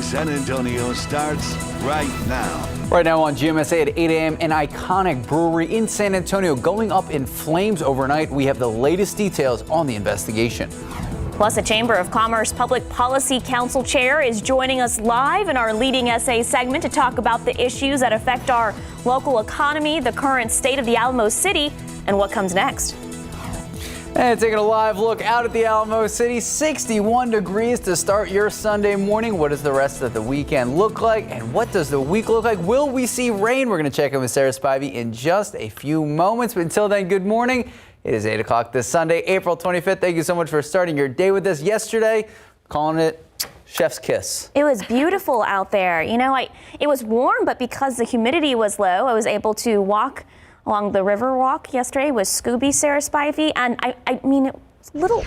San Antonio starts right now. Right now on GMSA at 8 a.m., an iconic brewery in San Antonio going up in flames overnight. We have the latest details on the investigation. Plus, a Chamber of Commerce Public Policy Council chair is joining us live in our leading SA segment to talk about the issues that affect our local economy, the current state of the Alamo City, and what comes next. And taking a live look out at the Alamo City, 61 degrees to start your Sunday morning. What does the rest of the weekend look like? And what does the week look like? Will we see rain? We're going to check in with Sarah Spivey in just a few moments. But until then, good morning. It is 8 o'clock this Sunday, April 25th. Thank you so much for starting your day with us. Yesterday, calling it chef's kiss. It was beautiful out there. You know, it was warm, but because the humidity was low, I was able to walk along the river walk yesterday with Scooby, Sarah Spivey, and I mean, it was a little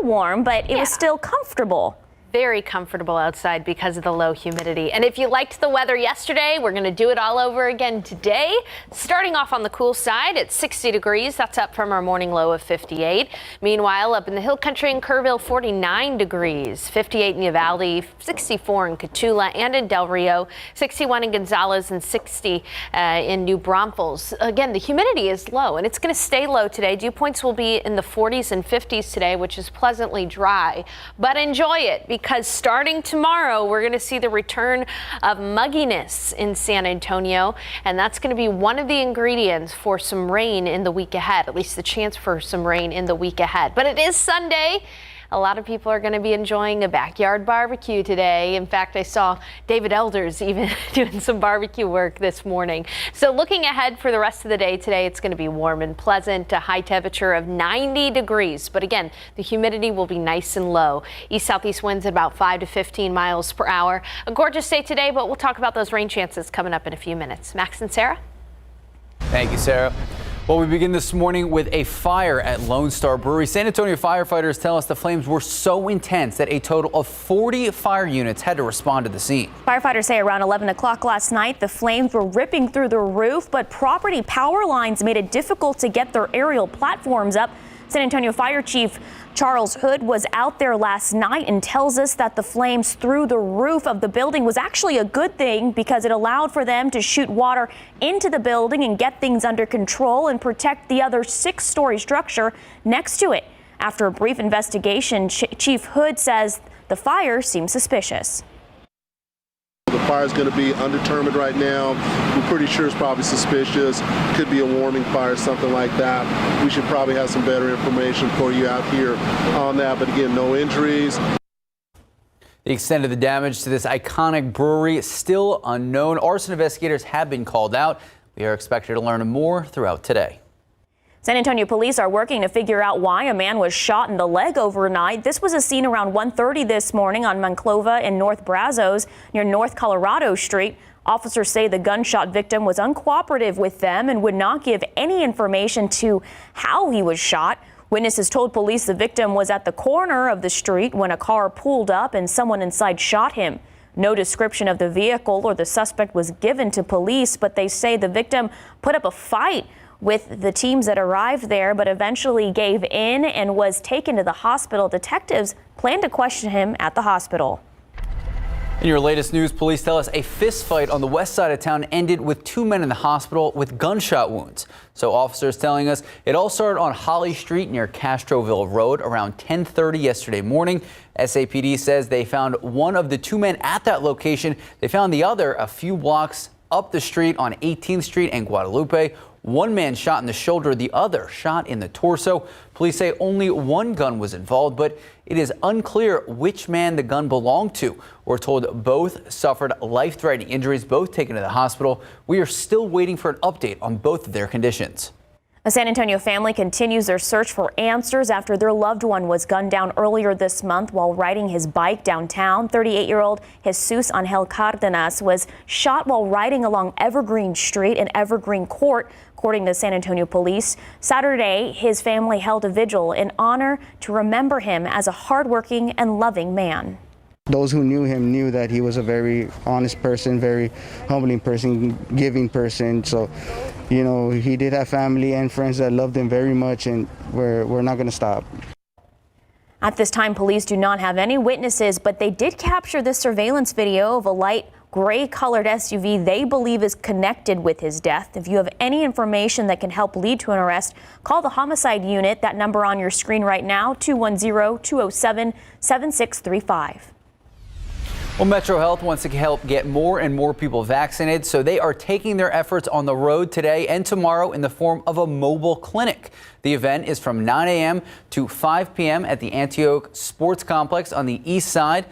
warm, but it was still comfortable. Very comfortable outside because of the low humidity. And if you liked the weather yesterday, we're going to do it all over again today. Starting off on the cool side at 60 degrees. That's up from our morning low of 58. Meanwhile, up in the hill country in Kerrville, 49 degrees, 58 in Uvalde, 64 in Cotulla and in Del Rio, 61 in Gonzales, and 60 in New Braunfels. Again, the humidity is low and it's going to stay low today. Dew points will be in the 40s and 50s today, which is pleasantly dry, but enjoy it because starting tomorrow, we're going to see the return of mugginess in San Antonio, and that's going to be one of the ingredients for some rain in the week ahead, at least the chance for some rain in the week ahead. But it is Sunday. A lot of people are going to be enjoying a backyard barbecue today. In fact, I saw David Elders even doing some barbecue work this morning. So looking ahead for the rest of the day today, it's going to be warm and pleasant, a high temperature of 90 degrees. But again, the humidity will be nice and low. East-southeast winds at about 5 to 15 miles per hour. A gorgeous day today, but we'll talk about those rain chances coming up in a few minutes. Max and Sarah. Thank you, Sarah. Well, we begin this morning with a fire at Lone Star Brewery. San Antonio firefighters tell us the flames were so intense that a total of 40 fire units had to respond to the scene. Firefighters say around 11 o'clock last night, the flames were ripping through the roof, but property power lines made it difficult to get their aerial platforms up. San Antonio Fire Chief Charles Hood was out there last night and tells us that the flames through the roof of the building was actually a good thing because it allowed for them to shoot water into the building and get things under control and protect the other 6-story structure next to it. After a brief investigation, Chief Hood says the fire seems suspicious. The fire is going to be undetermined right now. We're pretty sure it's probably suspicious. Could be a warming fire, something like that. We should probably have some better information for you out here on that. But again, no injuries. The extent of the damage to this iconic brewery is still unknown. Arson investigators have been called out. We are expected to learn more throughout today. San Antonio police are working to figure out why a man was shot in the leg overnight. This was a scene around 1:30 this morning on Monclova and North Brazos near North Colorado Street. Officers say the gunshot victim was uncooperative with them and would not give any information to how he was shot. Witnesses told police the victim was at the corner of the street when a car pulled up and someone inside shot him. No description of the vehicle or the suspect was given to police, but they say the victim put up a fight with the teams that arrived there, but eventually gave in and was taken to the hospital. Detectives plan to question him at the hospital. In your latest news, police tell us a fist fight on the west side of town ended with 2 men in the hospital with gunshot wounds. So officers telling us it all started on Holly Street near Castroville Road around 10:30 yesterday morning. SAPD says they found one of the 2 men at that location. They found the other a few blocks up the street on 18th Street and Guadalupe. One man shot in the shoulder, the other shot in the torso. Police say only one gun was involved, but it is unclear which man the gun belonged to. We're told both suffered life-threatening injuries, both taken to the hospital. We are still waiting for an update on both of their conditions. A San Antonio family continues their search for answers after their loved one was gunned down earlier this month while riding his bike downtown. 38-year-old Jesus Angel Cardenas was shot while riding along Evergreen Street in Evergreen Court, according to San Antonio police. Saturday, his family held a vigil in honor to remember him as a hardworking and loving man. Those who knew him knew that he was a very honest person, very humbling person, giving person. So, you know, he did have family and friends that loved him very much, and we're not going to stop. At this time, police do not have any witnesses, but they did capture this surveillance video of a light gray colored SUV they believe is connected with his death. If you have any information that can help lead to an arrest, call the homicide unit. That number on your screen right now, 210-207-7635. Well, Metro Health wants to help get more and more people vaccinated, so they are taking their efforts on the road today and tomorrow in the form of a mobile clinic. The event is from 9 a.m. to 5 p.m. at the Antioch Sports Complex on the east side.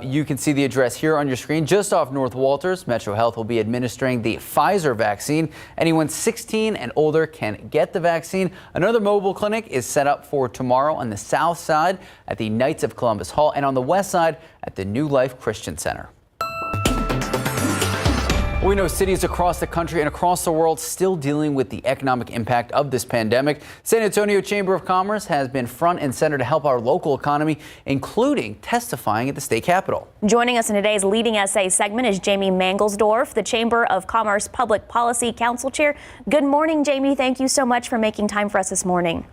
You can see the address here on your screen, just off North Walters. Metro Health will be administering the Pfizer vaccine. Anyone 16 and older can get the vaccine. Another mobile clinic is set up for tomorrow on the south side at the Knights of Columbus Hall and on the west side at the New Life Christian Center. We know cities across the country and across the world still dealing with the economic impact of this pandemic. San Antonio Chamber of Commerce has been front and center to help our local economy, including testifying at the state capitol. Joining us in today's Leading SA segment is Jamie Mangelsdorf, the Chamber of Commerce Public Policy Council Chair. Good morning, Jamie. Thank you so much for making time for us this morning.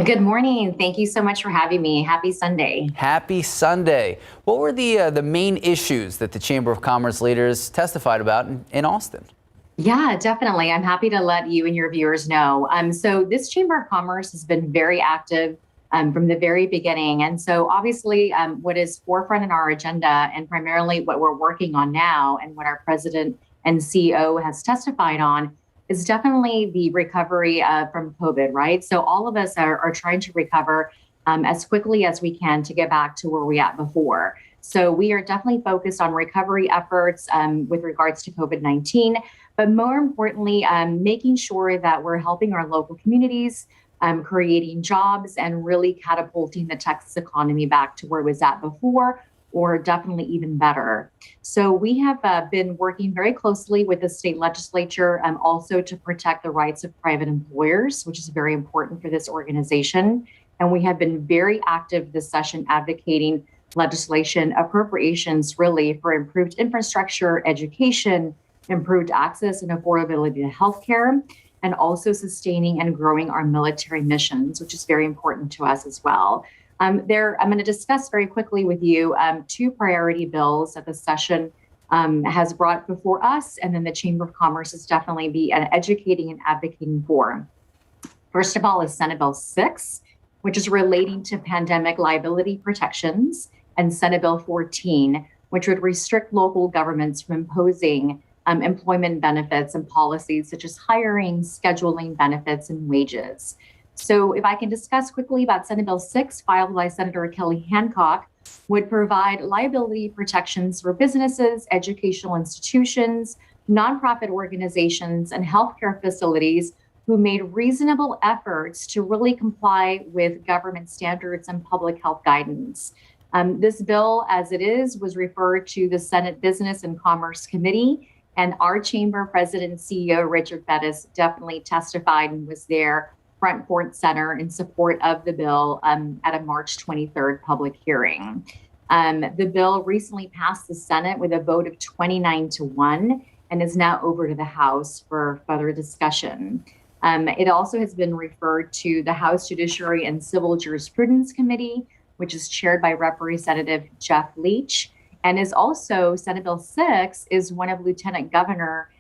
Good morning. Thank you so much for having me. Happy Sunday. Happy Sunday. What were the main issues that the Chamber of Commerce leaders testified about in Austin? Yeah, definitely. I'm happy to let you and your viewers know. So this Chamber of Commerce has been very active from the very beginning. And so obviously what is forefront in our agenda and primarily what we're working on now and what our president and CEO has testified on is definitely the recovery from COVID, right? So all of us are trying to recover as quickly as we can to get back to where we at before. So we are definitely focused on recovery efforts with regards to COVID-19, but more importantly, making sure that we're helping our local communities, creating jobs and really catapulting the Texas economy back to where it was at before, or definitely even better. So we have been working very closely with the state legislature also to protect the rights of private employers, which is very important for this organization. And we have been very active this session advocating legislation appropriations really for improved infrastructure, education, improved access and affordability to healthcare, and also sustaining and growing our military missions, which is very important to us as well. I'm going to discuss very quickly with you two priority bills that the session has brought before us, and then the Chamber of Commerce is definitely be educating and advocating for. First of all is Senate Bill 6, which is relating to pandemic liability protections, and Senate Bill 14, which would restrict local governments from imposing employment benefits and policies such as hiring, scheduling benefits, and wages. So if I can discuss quickly about Senate Bill 6, filed by Senator Kelly Hancock, would provide liability protections for businesses, educational institutions, nonprofit organizations, and healthcare facilities who made reasonable efforts to really comply with government standards and public health guidance. This bill, as it is, was referred to the Senate Business and Commerce Committee, and our chamber president and CEO, Richard Bettis, definitely testified and was there front center in support of the bill at a March 23rd public hearing. The bill recently passed the Senate with a vote of 29-1 and is now over to the House for further discussion. It also has been referred to the House Judiciary and Civil Jurisprudence Committee, which is chaired by Representative Jeff Leach, and is also, Senate Bill 6 is one of Lieutenant Governor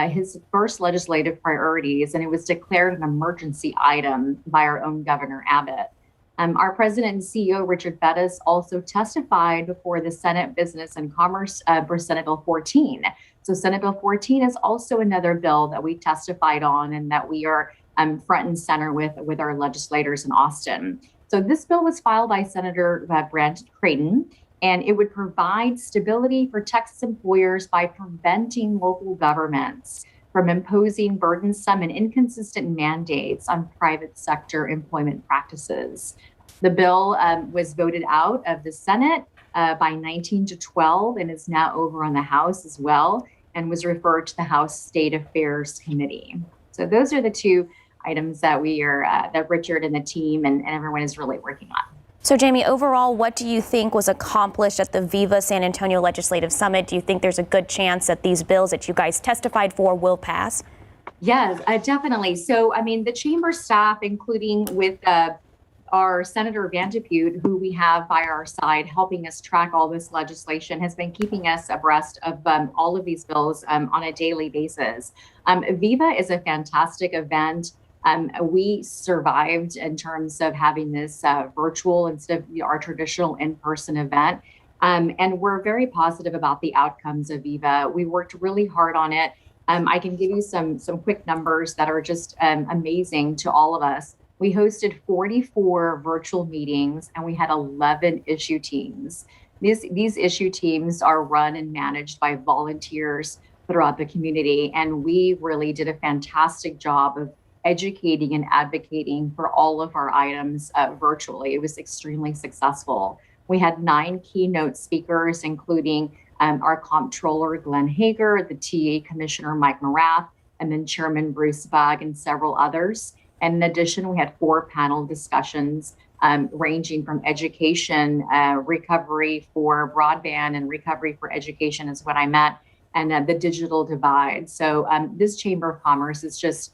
his first legislative priorities, and it was declared an emergency item by our own Governor Abbott. Our president and CEO, Richard Bettis, also testified before the Senate Business and Commerce for Senate Bill 14. So Senate Bill 14 is also another bill that we testified on and that we are front and center with our legislators in Austin. So this bill was filed by Senator Brent Creighton, and it would provide stability for Texas employers by preventing local governments from imposing burdensome and inconsistent mandates on private sector employment practices. The bill was voted out of the Senate by 19-12 and is now over on the House as well, and was referred to the House State Affairs Committee. So those are the two items that that Richard and the team and everyone is really working on. So, Jamie, overall, what do you think was accomplished at the Viva San Antonio Legislative Summit? Do you think there's a good chance that these bills that you guys testified for will pass? Yes, definitely. So, I mean, the chamber staff, including with our Senator Vanderpute, who we have by our side helping us track all this legislation, has been keeping us abreast of all of these bills on a daily basis. Viva is a fantastic event. We survived in terms of having this virtual instead of our traditional in-person event. And we're very positive about the outcomes of Viva. We worked really hard on it. I can give you some quick numbers that are just amazing to all of us. We hosted 44 virtual meetings and we had 11 issue teams. These issue teams are run and managed by volunteers throughout the community. And we really did a fantastic job of educating and advocating for all of our items virtually. It was extremely successful. We had 9 keynote speakers, including our comptroller, Glenn Hager, the TA Commissioner, Mike Morath, and then Chairman Bruce Bugg and several others. And in addition, we had 4 panel discussions ranging from education, recovery for broadband and recovery for education is what I meant, and the digital divide. So this Chamber of Commerce is just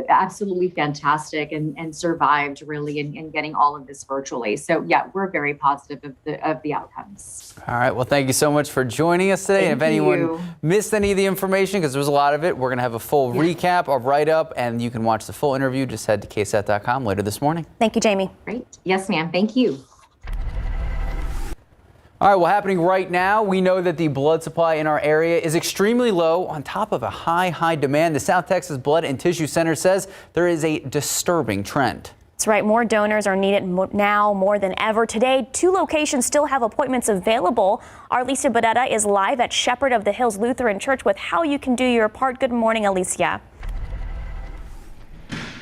absolutely fantastic and survived really in getting all of this virtually. So yeah, we're very positive of the outcomes. All right. Well, thank you so much for joining us today. And if anyone missed any of the information, because there was a lot of it, we're going to have a full recap, a write-up, and you can watch the full interview. Just head to KSAT.com later this morning. Thank you, Jamie. Great. Yes, ma'am. Thank you. All right, well, happening right now, we know that the blood supply in our area is extremely low on top of a high demand. The South Texas Blood and Tissue Center says there is a disturbing trend. That's right. More donors are needed now more than ever. Today, 2 locations still have appointments available. Our Alicia Bodetta is live at Shepherd of the Hills Lutheran Church with how you can do your part. Good morning, Alicia.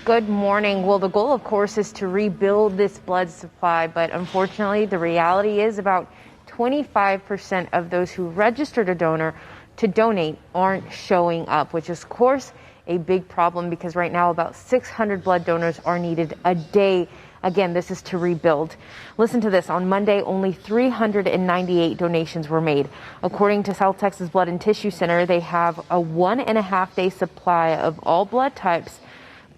Good morning. Well, the goal, of course, is to rebuild this blood supply, but unfortunately, the reality is about 25% of those who registered a donor to donate aren't showing up, which is, of course, a big problem because right now about 600 blood donors are needed a day. Again, this is to rebuild. Listen to this. On Monday, only 398 donations were made. According to South Texas Blood and Tissue Center, they have a 1.5-day supply of all blood types,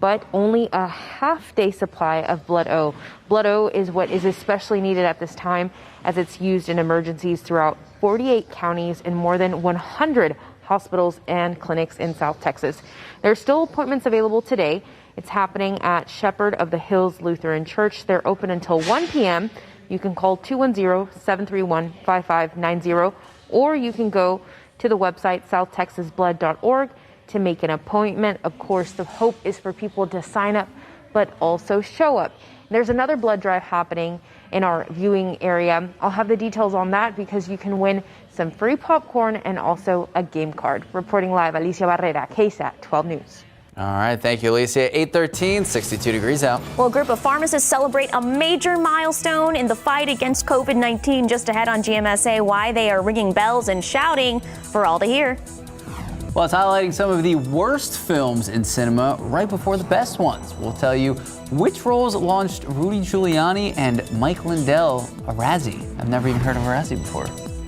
but only a half-day supply of Blood O. Blood O is what is especially needed at this time as it's used in emergencies throughout 48 counties and more than 100 hospitals and clinics in South Texas. There are still appointments available today. It's happening at Shepherd of the Hills Lutheran Church. They're open until 1 p.m. You can call 210-731-5590, or you can go to the website southtexasblood.org to make an appointment. Of course, the hope is for people to sign up, but also show up. There's another blood drive happening in our viewing area. I'll have the details on that because you can win some free popcorn and also a game card. Reporting live, Alicia Barrera, KSAT 12 News. All right, thank you, Alicia. 8:13, 62 degrees out. Well, a group of pharmacists celebrate a major milestone in the fight against COVID-19 just ahead on GMSA. Why they are ringing bells and shouting for all to hear. Well, it's highlighting some of the worst films in cinema right before the best ones. We'll tell you which roles launched Rudy Giuliani and Mike Lindell a Razzie. I've never even heard of a Razzie before.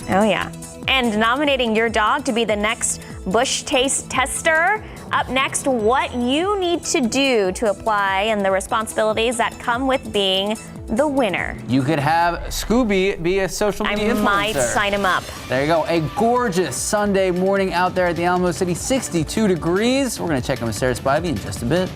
Oh, yeah. And nominating your dog to be the next Bush Taste Tester. Up next, what you need to do to apply and the responsibilities that come with being the winner. You could have Scooby be a social media influencer. I might sign him up. There you go. A gorgeous Sunday morning out there at the Alamo City, 62 degrees. We're going to check in with Sarah Spivey in just a bit.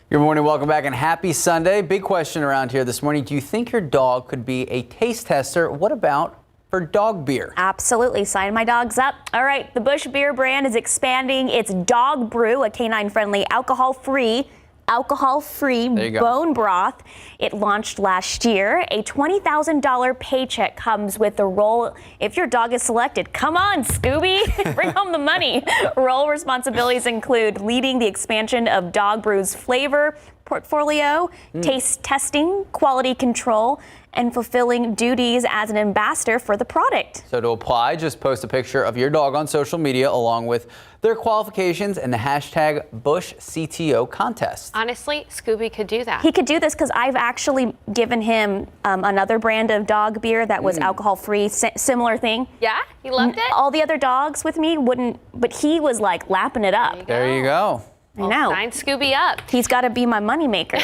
Good morning, welcome back, and happy Sunday. Big question around here this morning. Do you think your dog could be a taste tester? What about for dog beer? Absolutely. Sign my dogs up. All right. The Busch Beer brand is expanding its Dog Brew, a canine-friendly, alcohol-free bone broth. It launched last year. A $20,000 paycheck comes with the role if your dog is selected. Come on, Scooby, bring home the money. Role responsibilities include leading the expansion of Dog Brew's flavor portfolio, taste testing, quality control, and fulfilling duties as an ambassador for the product. So to apply, just post a picture of your dog on social media along with their qualifications and the hashtag BushCTO contest. Honestly, Scooby could do that. He could do this because I've actually given him another brand of dog beer that was alcohol-free, similar thing. Yeah? He loved it? All the other dogs with me wouldn't, but he was like lapping it up. There you go. I know. Sign Scooby up. He's got to be my moneymaker.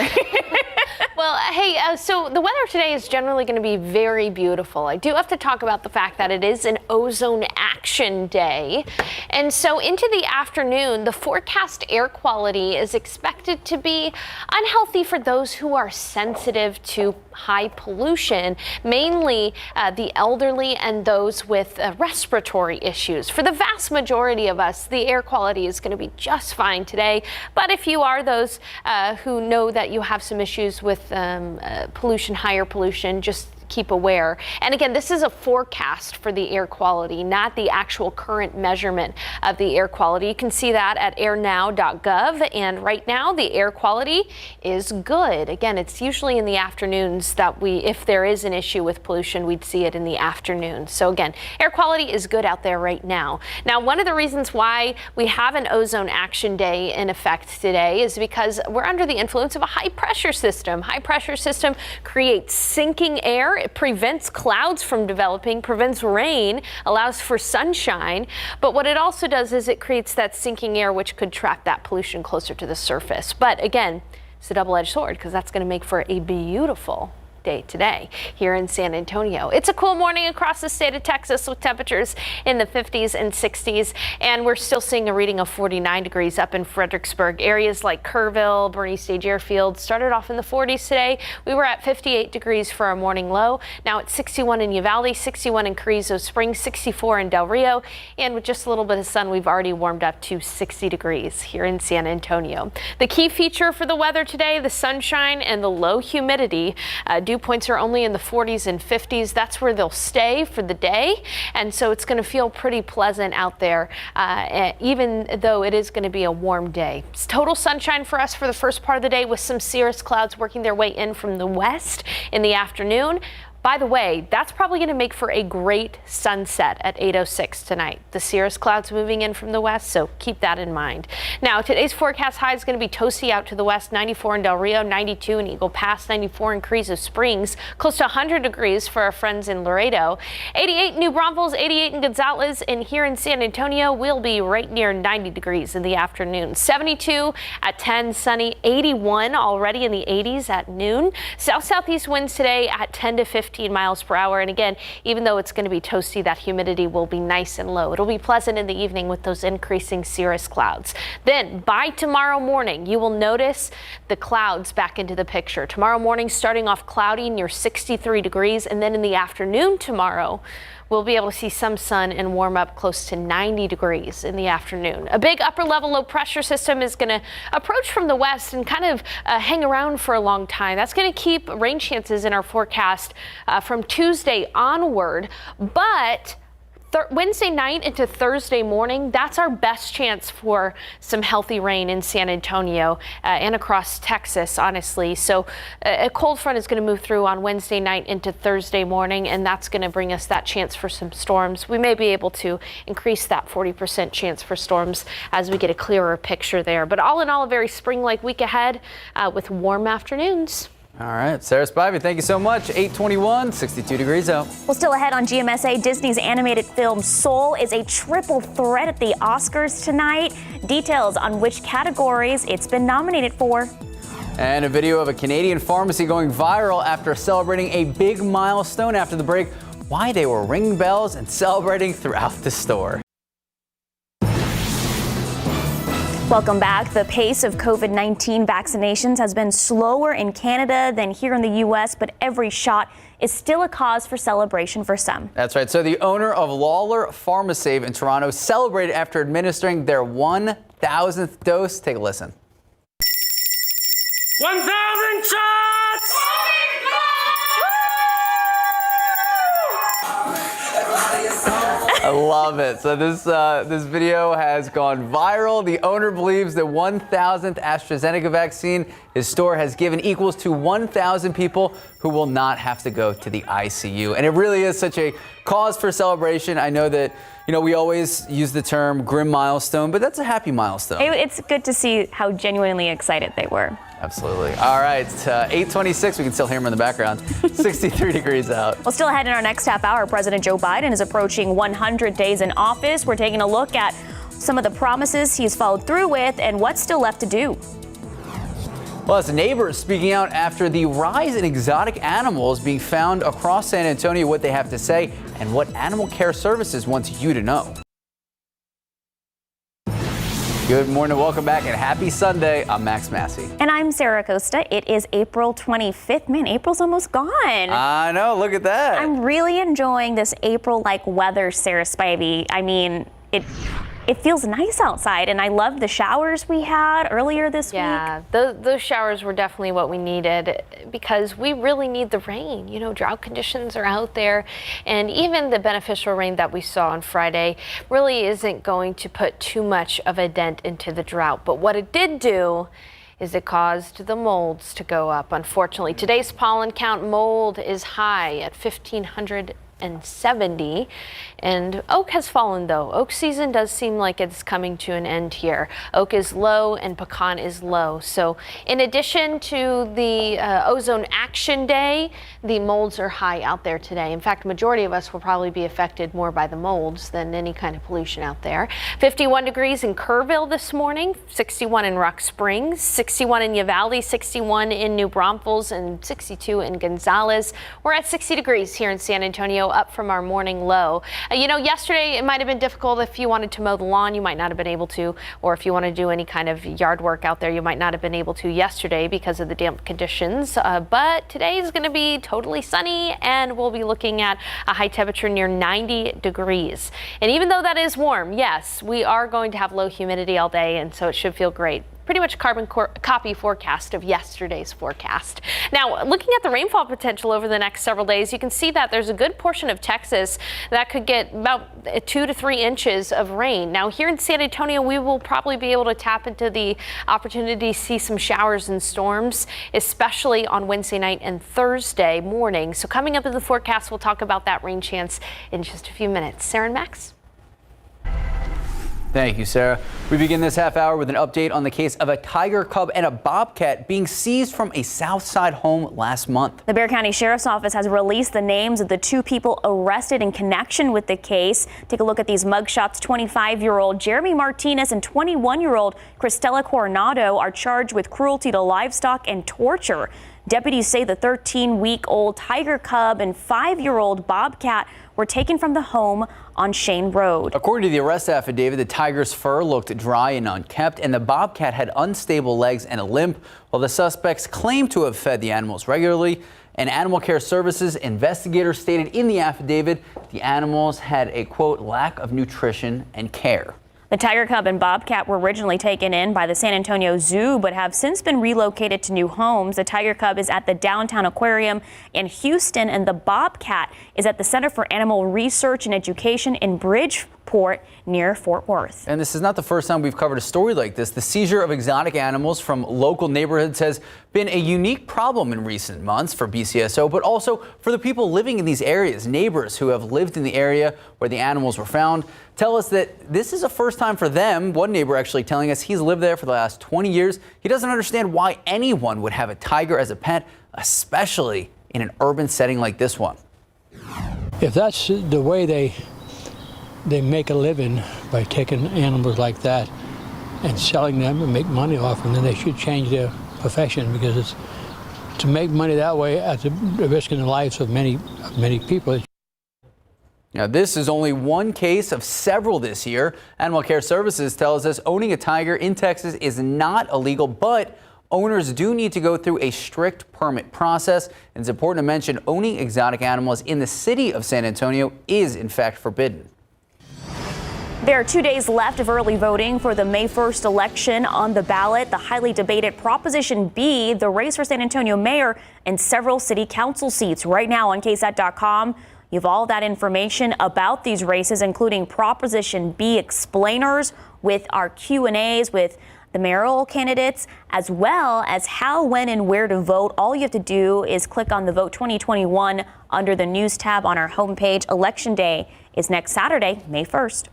Well, hey, so the weather today is generally going to be very beautiful. I do have to talk about the fact that it is an ozone action day. And so into the afternoon, the forecast air quality is expected to be unhealthy for those who are sensitive to high pollution, mainly the elderly and those with respiratory issues. For the vast majority of us, the air quality is going to be just fine today. But if you are those who know that you have some issues with pollution, higher pollution, just keep aware. And again, this is a forecast for the air quality, not the actual current measurement of the air quality. You can see that at airnow.gov. And right now, the air quality is good. Again, it's usually in the afternoons that if there is an issue with pollution, we'd see it in the afternoon. So again, air quality is good out there right now. Now, one of the reasons why we have an ozone action day in effect today is because we're under the influence of a high pressure system. High pressure system creates sinking air. It prevents clouds from developing, prevents rain, allows for sunshine. But what it also does is it creates that sinking air, which could trap that pollution closer to the surface. But again, it's a double-edged sword because that's going to make for a beautiful day today here in San Antonio. It's a cool morning across the state of Texas with temperatures in the 50s and 60s, and we're still seeing a reading of 49 degrees up in Fredericksburg. Areas like Kerrville, Bernie Stage Airfield started off in the 40s today. We were at 58 degrees for our morning low. Now it's 61 in Uvalde, 61 in Carrizo Springs, 64 in Del Rio, and with just a little bit of sun, we've already warmed up to 60 degrees here in San Antonio. The key feature for the weather today, the sunshine and the low humidity. Dew points are only in the 40s and 50s. That's where they'll stay for the day. And so it's going to feel pretty pleasant out there, even though it is going to be a warm day. It's total sunshine for us for the first part of the day with some cirrus clouds working their way in from the west in the afternoon. By the way, that's probably going to make for a great sunset at 8:06 tonight. The cirrus clouds moving in from the west, so keep that in mind. Now, today's forecast high is going to be toasty out to the west, 94 in Del Rio, 92 in Eagle Pass, 94 in Carrizo Springs, close to 100 degrees for our friends in Laredo, 88 in New Braunfels, 88 in Gonzales, and here in San Antonio, we'll be right near 90 degrees in the afternoon. 72 at 10, sunny, 81 already in the 80s at noon. South-southeast winds today at 10 to 15 miles per hour. And again, even though it's going to be toasty, that humidity will be nice and low. It'll be pleasant in the evening with those increasing cirrus clouds. Then by tomorrow morning, you will notice the clouds back into the picture. Tomorrow morning, starting off cloudy near 63 degrees. And then in the afternoon tomorrow, we'll be able to see some sun and warm up close to 90 degrees in the afternoon. A big upper level low pressure system is going to approach from the west and kind of hang around for a long time. That's going to keep rain chances in our forecast from Tuesday onward, but Wednesday night into Thursday morning, that's our best chance for some healthy rain in San Antonio and across Texas, honestly. So a cold front is going to move through on Wednesday night into Thursday morning, and that's going to bring us that chance for some storms. We may be able to increase that 40% chance for storms as we get a clearer picture there. But all in all, a very spring-like week ahead with warm afternoons. All right, Sarah Spivey, thank you so much. 8:21, 62 degrees out. Well, still ahead on GMSA, Disney's animated film Soul is a triple threat at the Oscars tonight. Details on which categories it's been nominated for. And a video of a Canadian pharmacy going viral after celebrating a big milestone. After the break, why they were ringing bells and celebrating throughout the store. Welcome back. The pace of COVID-19 vaccinations has been slower in Canada than here in the U.S., but every shot is still a cause for celebration for some. That's right. So the owner of Lawler PharmaSave in Toronto celebrated after administering their 1,000th dose. Take a listen. 1,000 shots! I love it. So this video has gone viral. The owner believes the 1,000th AstraZeneca vaccine his store has given equals to 1,000 people who will not have to go to the ICU. And it really is such a cause for celebration. I know that, we always use the term grim milestone, but that's a happy milestone. It's good to see how genuinely excited they were. Absolutely. All right, 8:26. We can still hear him in the background. 63 degrees out. Well, still ahead in our next half hour, President Joe Biden is approaching 100 days in office. We're taking a look at some of the promises he's followed through with, and what's still left to do. Plus, neighbors speaking out after the rise in exotic animals being found across San Antonio, what they have to say, and what Animal Care Services wants you to know. Good morning, welcome back, and happy Sunday. I'm Max Massey. And I'm Sarah Costa. It is April 25th. Man, April's almost gone. I know, look at that. I'm really enjoying this April-like weather, Sarah Spivey. I mean, it feels nice outside, and I love the showers we had earlier this week. Yeah, those showers were definitely what we needed because we really need the rain. You know, drought conditions are out there, and even the beneficial rain that we saw on Friday really isn't going to put too much of a dent into the drought. But what it did do is it caused the molds to go up. Unfortunately, today's pollen count, mold is high at 1,570, and oak has fallen though. Oak season does seem like it's coming to an end here. Oak is low and pecan is low. So in addition to the Ozone Action Day, the molds are high out there today. In fact, majority of us will probably be affected more by the molds than any kind of pollution out there. 51 degrees in Kerrville this morning, 61 in Rock Springs, 61 in Uvalde, 61 in New Braunfels, and 62 in Gonzales. We're at 60 degrees here in San Antonio, up from our morning low. You know, yesterday it might have been difficult if you wanted to mow the lawn, you might not have been able to, or if you want to do any kind of yard work out there, you might not have been able to yesterday because of the damp conditions. But today is going to be totally sunny, and we'll be looking at a high temperature near 90 degrees. And even though that is warm, yes, we are going to have low humidity all day, and so it should feel great. Pretty much carbon copy forecast of yesterday's forecast. Now, looking at the rainfall potential over the next several days, you can see that there's a good portion of Texas that could get about 2 to 3 inches of rain. Now, here in San Antonio, we will probably be able to tap into the opportunity to see some showers and storms, especially on Wednesday night and Thursday morning. So coming up in the forecast, we'll talk about that rain chance in just a few minutes. Sarah and Max? Thank you, Sarah. We begin this half hour with an update on the case of a tiger cub and a bobcat being seized from a Southside home last month. The Bexar County Sheriff's Office has released the names of the 2 people arrested in connection with the case. Take a look at these mugshots. 25-year-old Jeremy Martinez and 21-year-old Cristela Coronado are charged with cruelty to livestock and torture. Deputies say the 13-week-old tiger cub and 5-year-old bobcat were taken from the home on Shane Road. According to the arrest affidavit, the tiger's fur looked dry and unkempt, and the bobcat had unstable legs and a limp, while the suspects claim to have fed the animals regularly. And Animal Care Services investigators stated in the affidavit the animals had a, quote, lack of nutrition and care. The tiger cub and bobcat were originally taken in by the San Antonio Zoo, but have since been relocated to new homes. The tiger cub is at the Downtown Aquarium in Houston, and the bobcat is at the Center for Animal Research and Education in Bridgeport near Fort Worth. And this is not the first time we've covered a story like this. The seizure of exotic animals from local neighborhoods has been a unique problem in recent months for BCSO, but also for the people living in these areas. Neighbors who have lived in the area where the animals were found tell us that this is a first time for them. One neighbor actually telling us he's lived there for the last 20 years. He doesn't understand why anyone would have a tiger as a pet, especially in an urban setting like this one. If that's the way they make a living by taking animals like that and selling them and make money off them, then they should change their profession, because it's to make money that way at the risk in the lives of many people. Now, this is only one case of several this year. Animal Care Services tells us owning a tiger in Texas is not illegal, but owners do need to go through a strict permit process. And it's important to mention owning exotic animals in the city of San Antonio is in fact forbidden. There are 2 days left of early voting for the May 1st election. On the ballot, the highly debated Proposition B, the race for San Antonio mayor and several city council seats. Right now on KSAT.com, you have all that information about these races, including Proposition B explainers with our Q&As with the mayoral candidates, as well as how, when, and where to vote. All you have to do is click on the Vote 2021 under the News tab on our homepage. Election Day is next Saturday, May 1st.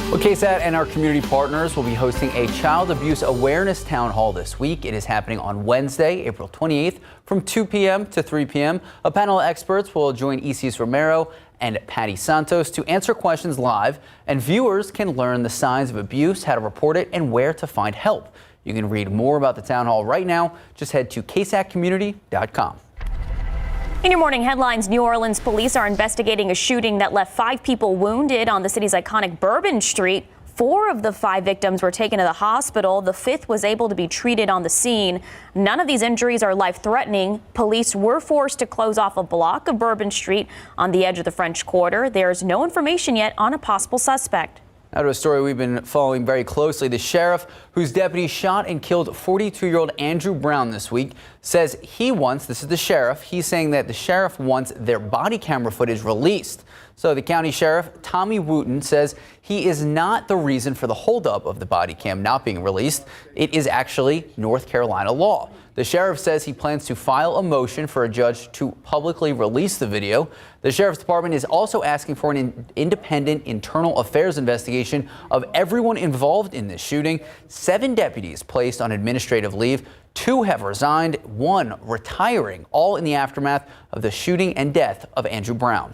Well, KSAT and our community partners will be hosting a child abuse awareness town hall this week. It is happening on Wednesday, April 28th from 2 p.m. to 3 p.m. A panel of experts will join Isis Romero and Patty Santos to answer questions live, and viewers can learn the signs of abuse, how to report it, and where to find help. You can read more about the town hall right now. Just head to ksatcommunity.com. In your morning headlines, New Orleans police are investigating a shooting that left 5 people wounded on the city's iconic Bourbon Street. 4 of the 5 victims were taken to the hospital. The 5th was able to be treated on the scene. None of these injuries are life-threatening. Police were forced to close off a block of Bourbon Street on the edge of the French Quarter. There's no information yet on a possible suspect. Now to a story we've been following very closely. The sheriff whose deputy shot and killed 42-year-old Andrew Brown this week says this is the sheriff, he's saying that the sheriff wants their body camera footage released. So the county sheriff, Tommy Wooten, says he is not the reason for the holdup of the body cam not being released. It is actually North Carolina law. The sheriff says he plans to file a motion for a judge to publicly release the video. The sheriff's department is also asking for an independent internal affairs investigation of everyone involved in this shooting. 7 deputies placed on administrative leave. 2 have resigned, 1 retiring, all in the aftermath of the shooting and death of Andrew Brown.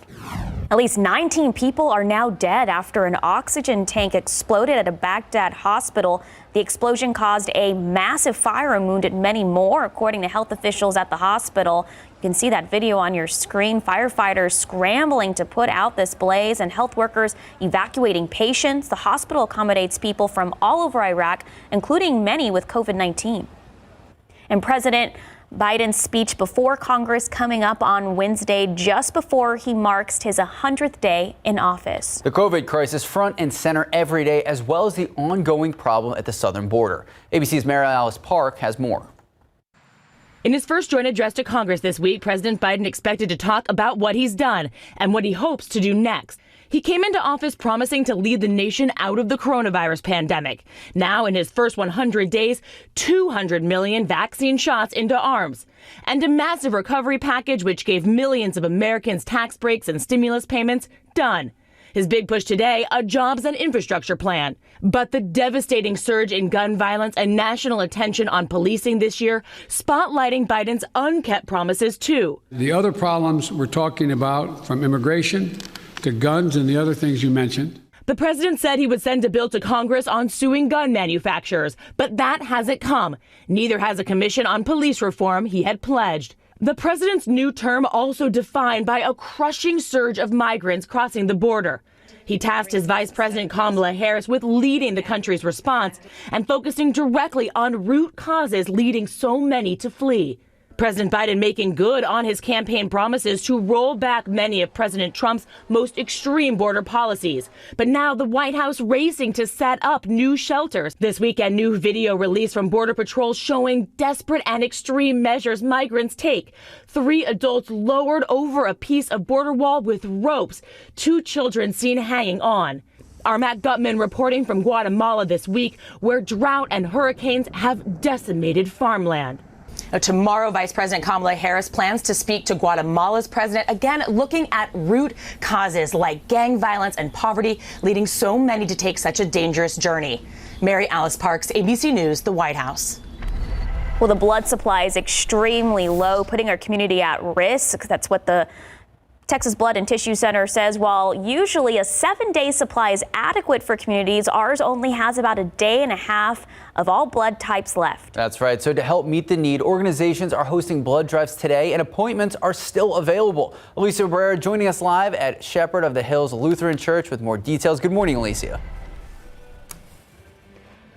At least 19 people are now dead after an oxygen tank exploded at a Baghdad hospital. The explosion caused a massive fire and wounded many more, according to health officials at the hospital. You can see that video on your screen. Firefighters scrambling to put out this blaze and health workers evacuating patients. The hospital accommodates people from all over Iraq, including many with COVID-19. And President Biden's speech before Congress coming up on Wednesday, just before he marks his 100th day in office. The COVID crisis front and center every day, as well as the ongoing problem at the southern border. ABC's Mary Alice Park has more. In his first joint address to Congress this week, President Biden expected to talk about what he's done and what he hopes to do next. He came into office promising to lead the nation out of the coronavirus pandemic. Now, in his first 100 days, 200 million vaccine shots into arms, and a massive recovery package which gave millions of Americans tax breaks and stimulus payments done. His big push today, a jobs and infrastructure plan. But the devastating surge in gun violence and national attention on policing this year, spotlighting Biden's unkept promises too. The other problems we're talking about, from immigration to guns and the other things you mentioned. The president said he would send a bill to Congress on suing gun manufacturers, but that hasn't come. Neither has a commission on police reform he had pledged. The president's new term also defined by a crushing surge of migrants crossing the border. He tasked his Vice President Kamala Harris with leading the country's response and focusing directly on root causes leading so many to flee. President Biden making good on his campaign promises to roll back many of President Trump's most extreme border policies. But now the White House racing to set up new shelters. This weekend, new video released from Border Patrol showing desperate and extreme measures migrants take. 3 adults lowered over a piece of border wall with ropes. 2 children seen hanging on. Our Matt Gutman reporting from Guatemala this week, where drought and hurricanes have decimated farmland. Tomorrow, Vice President Kamala Harris plans to speak to Guatemala's president, again looking at root causes like gang violence and poverty, leading so many to take such a dangerous journey. Mary Alice Parks, ABC News, the White House. Well, the blood supply is extremely low, putting our community at risk. That's what the Texas Blood and Tissue Center says. While usually a 7-day supply is adequate for communities, ours only has about a day and a half of all blood types left. That's right. So to help meet the need, organizations are hosting blood drives today and appointments are still available. Alicia Barrera joining us live at Shepherd of the Hills Lutheran Church with more details. Good morning, Alicia.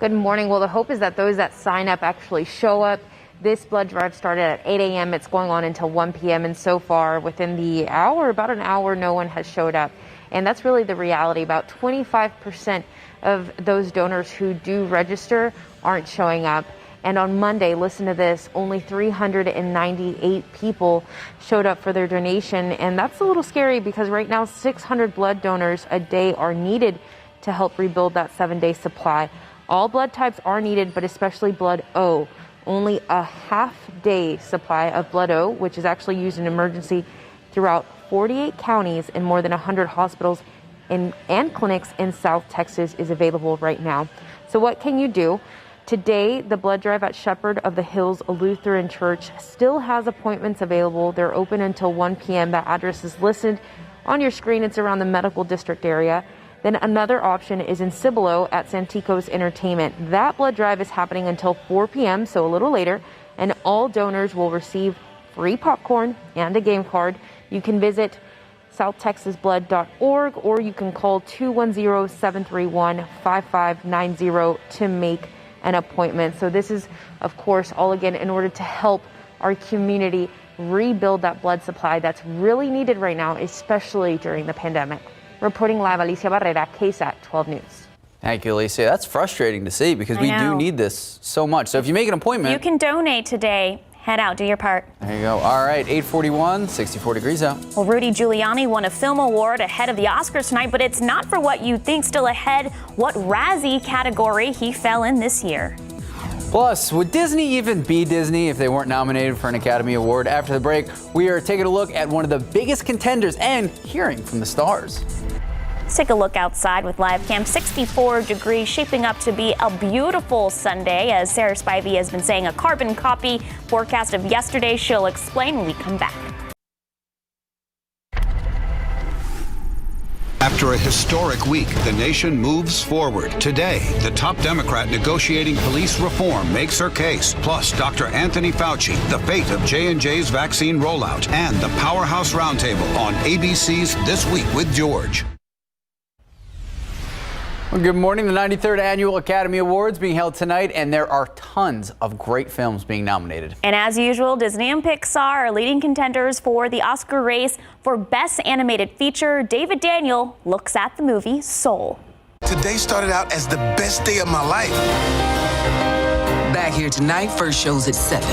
Good morning. Well, the hope is that those that sign up actually show up. This blood drive started at 8 a.m. It's going on until 1 p.m. And so far, within the hour, about an hour, no one has showed up. And that's really the reality. About 25% of those donors who do register aren't showing up. And on Monday, listen to this, only 398 people showed up for their donation. And that's a little scary because right now 600 blood donors a day are needed to help rebuild that 7-day supply. All blood types are needed, but especially blood O. Only a half-day supply of blood O, which is actually used in emergency throughout 48 counties and more than 100 hospitals, and clinics in South Texas is available right now. So what can you do? Today, the blood drive at Shepherd of the Hills Lutheran Church still has appointments available. They're open until 1 p.m. That address is listed on your screen. It's around the Medical District area. Then another option is in Cibolo at Santikos Entertainment. That blood drive is happening until 4 p.m., so a little later, and all donors will receive free popcorn and a game card. You can visit southtexasblood.org or you can call 210-731-5590 to make an appointment. So this is, of course, all again in order to help our community rebuild that blood supply that's really needed right now, especially during the pandemic. Reporting live, Alicia Barrera, KSAT 12 News. Thank you, Alicia. That's frustrating to see because we do need this so much. So if you make an appointment, you can donate today. Head out, do your part. There you go. All right, 8:41, 64 degrees out. Well, Rudy Giuliani won a film award ahead of the Oscars tonight, but it's not for what you think. Still ahead, what Razzie category he fell in this year. Plus, would Disney even be Disney if they weren't nominated for an Academy Award? After the break, we are taking a look at one of the biggest contenders and hearing from the stars. Let's take a look outside with live cam. 64 degrees, shaping up to be a beautiful Sunday. As Sarah Spivey has been saying, a carbon copy forecast of yesterday. She'll explain when we come back. After a historic week, the nation moves forward. Today, the top Democrat negotiating police reform makes her case. Plus, Dr. Anthony Fauci, the fate of J&J's vaccine rollout, and the Powerhouse Roundtable on ABC's This Week with George. Well, good morning. The 93rd Annual Academy Awards being held tonight, and there are tons of great films being nominated. And as usual, Disney and Pixar are leading contenders for the Oscar race for Best Animated Feature. David Daniel looks at the movie Soul. Today started out as the best day of my life. Back here tonight, first show's at 7.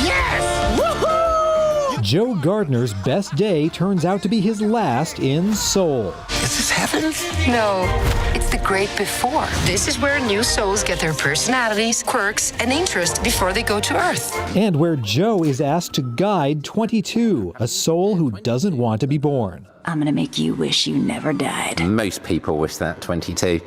Yes! Woohoo! Joe Gardner's best day turns out to be his last in Soul. Is this heaven? No, it's the great before. This is where new souls get their personalities, quirks, and interests before they go to Earth. And where Joe is asked to guide 22, a soul who doesn't want to be born. I'm gonna make you wish you never died. Most people wish that, 22.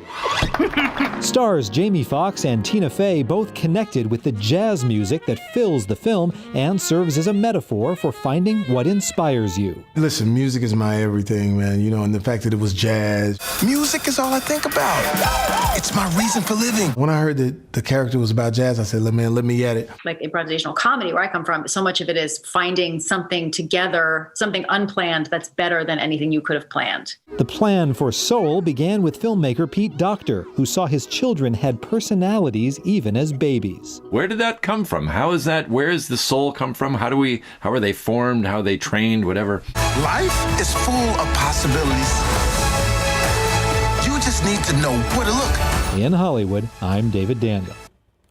Stars Jamie Foxx and Tina Fey both connected with the jazz music that fills the film and serves as a metaphor for finding what inspires you. Listen, music is my everything, man, you know, and the fact that it was jazz. Music is all I think about. It's my reason for living. When I heard that the character was about jazz, I said, man, let me at it. Like improvisational comedy, where I come from, so much of it is finding something together, something unplanned that's better than anything you could have planned. The plan for Soul began with filmmaker Pete Docter, who saw his children had personalities even as babies. Where did that come from? How is that? Where does the soul come from? How are they formed? How are they trained? Whatever. Life is full of possibilities. You just need to know where to look. In Hollywood, I'm David Daniel.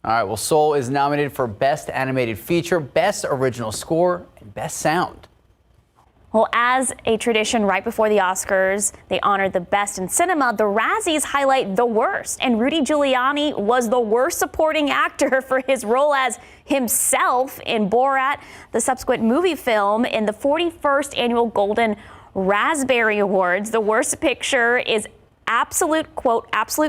All right, well, Soul is nominated for Best Animated Feature, Best Original Score, and Best Sound. Well, as a tradition right before the Oscars, they honor the best in cinema. The Razzies highlight the worst, and Rudy Giuliani was the worst supporting actor for his role as himself in Borat, the subsequent movie film in the 41st Annual Golden Raspberry Awards. The worst picture is absolute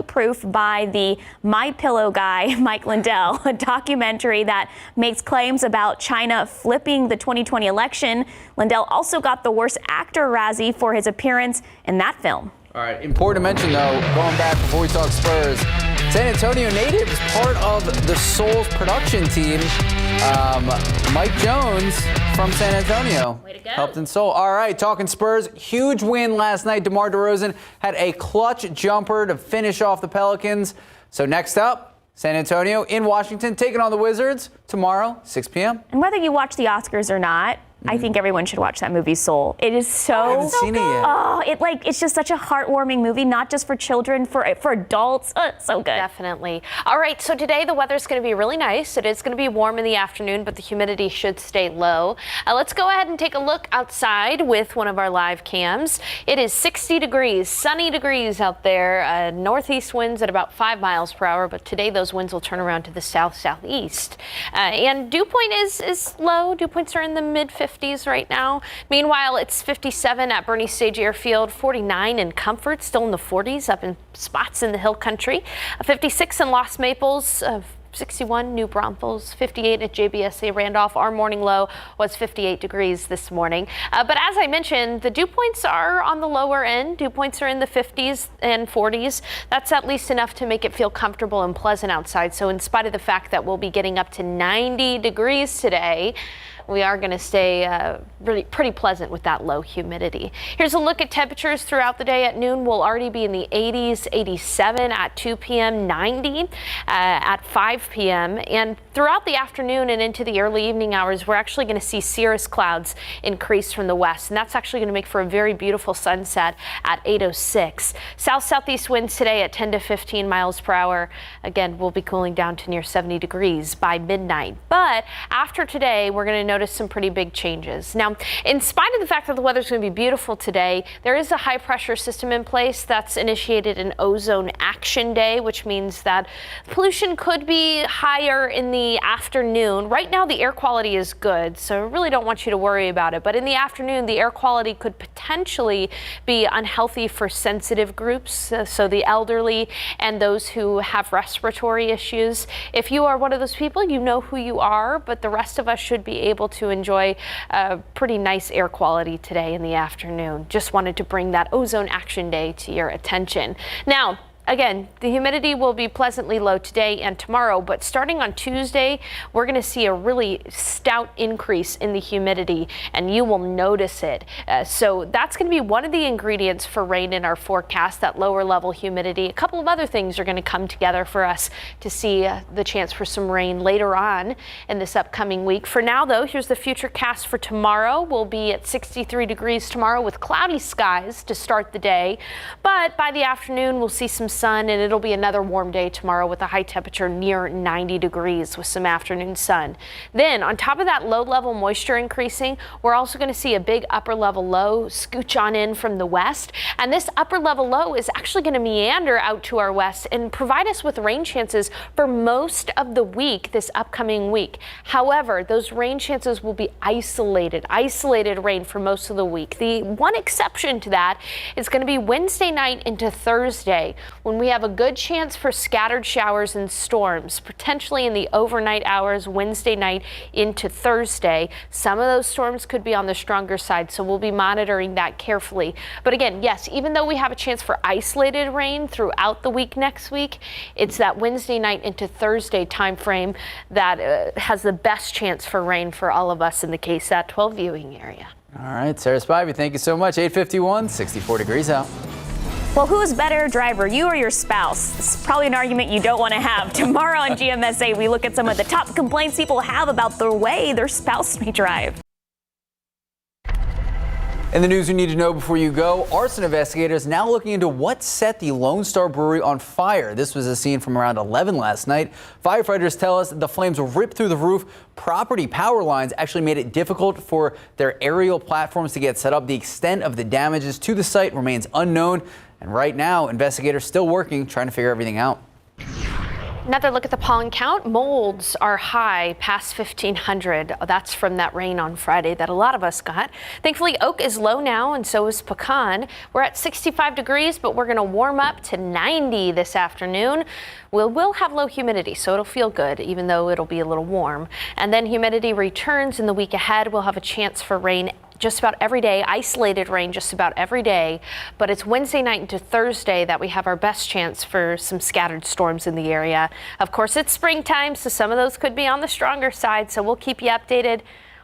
proof by the My Pillow guy, Mike Lindell, a documentary that makes claims about China flipping the 2020 election. Lindell also got the worst actor Razzie for his appearance in that film. All right, important to mention though, going back before we talk Spurs, San Antonio native is part of the Soul's production team. Mike Jones from San Antonio helped in Soul. All right, talking Spurs, huge win last night. DeMar DeRozan had a clutch jumper to finish off the Pelicans. So next up, San Antonio in Washington taking on the Wizards tomorrow, 6 p.m. And whether you watch the Oscars or not, I think everyone should watch that movie Soul. It is so I haven't seen it yet. Oh, it's just such a heartwarming movie, not just for children, for adults. It's so good. Definitely. All right, so today the weather's going to be really nice. It is going to be warm in the afternoon, but the humidity should stay low. Let's go ahead and take a look outside with one of our live cams. It is 60 degrees, sunny degrees out there. Northeast winds at about 5 miles per hour, but today those winds will turn around to the south-southeast. And dew point is low. Dew points are in the mid-50s. 50s right now. Meanwhile, it's 57 at Bernie Stage Airfield, 49 in Comfort, still in the 40s up in spots in the hill country, 56 in Lost Maples, 61 New Braunfels, 58 at JBSA Randolph. Our morning low was 58 degrees this morning. But as I mentioned, the dew points are on the lower end. Dew points are in the 50s and 40s. That's at least enough to make it feel comfortable and pleasant outside. So in spite of the fact that we'll be getting up to 90 degrees today, we are going to stay really pretty pleasant with that low humidity. Here's a look at temperatures throughout the day. At noon, we'll already be in the 80s, 87 at 2 p.m., 90 at 5 p.m. And throughout the afternoon and into the early evening hours, we're actually going to see cirrus clouds increase from the west. And that's actually going to make for a very beautiful sunset at 8:06. South-southeast winds today at 10 to 15 miles per hour. Again, we'll be cooling down to near 70 degrees by midnight. But after today, we're going to notice some pretty big changes. Now, in spite of the fact that the weather's going to be beautiful today, there is a high pressure system in place that's initiated an ozone action day, which means that pollution could be higher in the afternoon. Right now, the air quality is good, so I really don't want you to worry about it. But in the afternoon, the air quality could potentially be unhealthy for sensitive groups, so the elderly and those who have respiratory issues. If you are one of those people, you know who you are, but the rest of us should be able to enjoy pretty nice air quality today in the afternoon. Just wanted to bring that ozone action day to your attention. Now, again, the humidity will be pleasantly low today and tomorrow, but starting on Tuesday, we're going to see a really stout increase in the humidity, and you will notice it. So that's going to be one of the ingredients for rain in our forecast, that lower level humidity. A couple of other things are going to come together for us to see the chance for some rain later on in this upcoming week. For now, though, here's the future cast for tomorrow. We'll be at 63 degrees tomorrow with cloudy skies to start the day, but by the afternoon, we'll see some sun, and it'll be another warm day tomorrow with a high temperature near 90 degrees with some afternoon sun. Then on top of that low level moisture increasing, we're also going to see a big upper level low scooch on in from the west, and this upper level low is actually going to meander out to our west and provide us with rain chances for most of the week this upcoming week. However, those rain chances will be isolated rain for most of the week. The one exception to that is going to be Wednesday night into Thursday, when we have a good chance for scattered showers and storms, potentially in the overnight hours Wednesday night into Thursday. Some of those storms could be on the stronger side, so we'll be monitoring that carefully. But again, yes, even though we have a chance for isolated rain throughout the week next week, it's that Wednesday night into Thursday time frame that has the best chance for rain for all of us in the KSAT 12 viewing area. All right, Sarah Spivey, thank you so much. 8:51, 64 degrees out. Well, who's better driver, you or your spouse? It's probably an argument you don't want to have. Tomorrow on GMSA, we look at some of the top complaints people have about the way their spouse may drive. In the news you need to know before you go, arson investigators now looking into what set the Lone Star Brewery on fire. This was a scene from around 11 last night. Firefighters tell us the flames ripped through the roof. Property power lines actually made it difficult for their aerial platforms to get set up. The extent of the damages to the site remains unknown. And right now, investigators still working, trying to figure everything out. Another look at the pollen count. Molds are high past 1,500. That's from that rain on Friday that a lot of us got. Thankfully, oak is low now, and so is pecan. We're at 65 degrees, but we're going to warm up to 90 this afternoon. We'll have low humidity, so it'll feel good, even though it'll be a little warm. And then humidity returns in the week ahead. We'll have a chance for rain just about every day, isolated rain just about every day, but it's Wednesday night into Thursday that we have our best chance for some scattered storms in the area. Of course, it's springtime, so some of those could be on the stronger side, so we'll keep you updated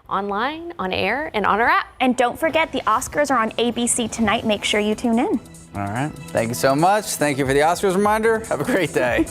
online, on air, and on our app. And don't forget, the Oscars are on ABC tonight. Make sure you tune in. All right. Thank you so much. Thank you for the Oscars reminder. Have a great day.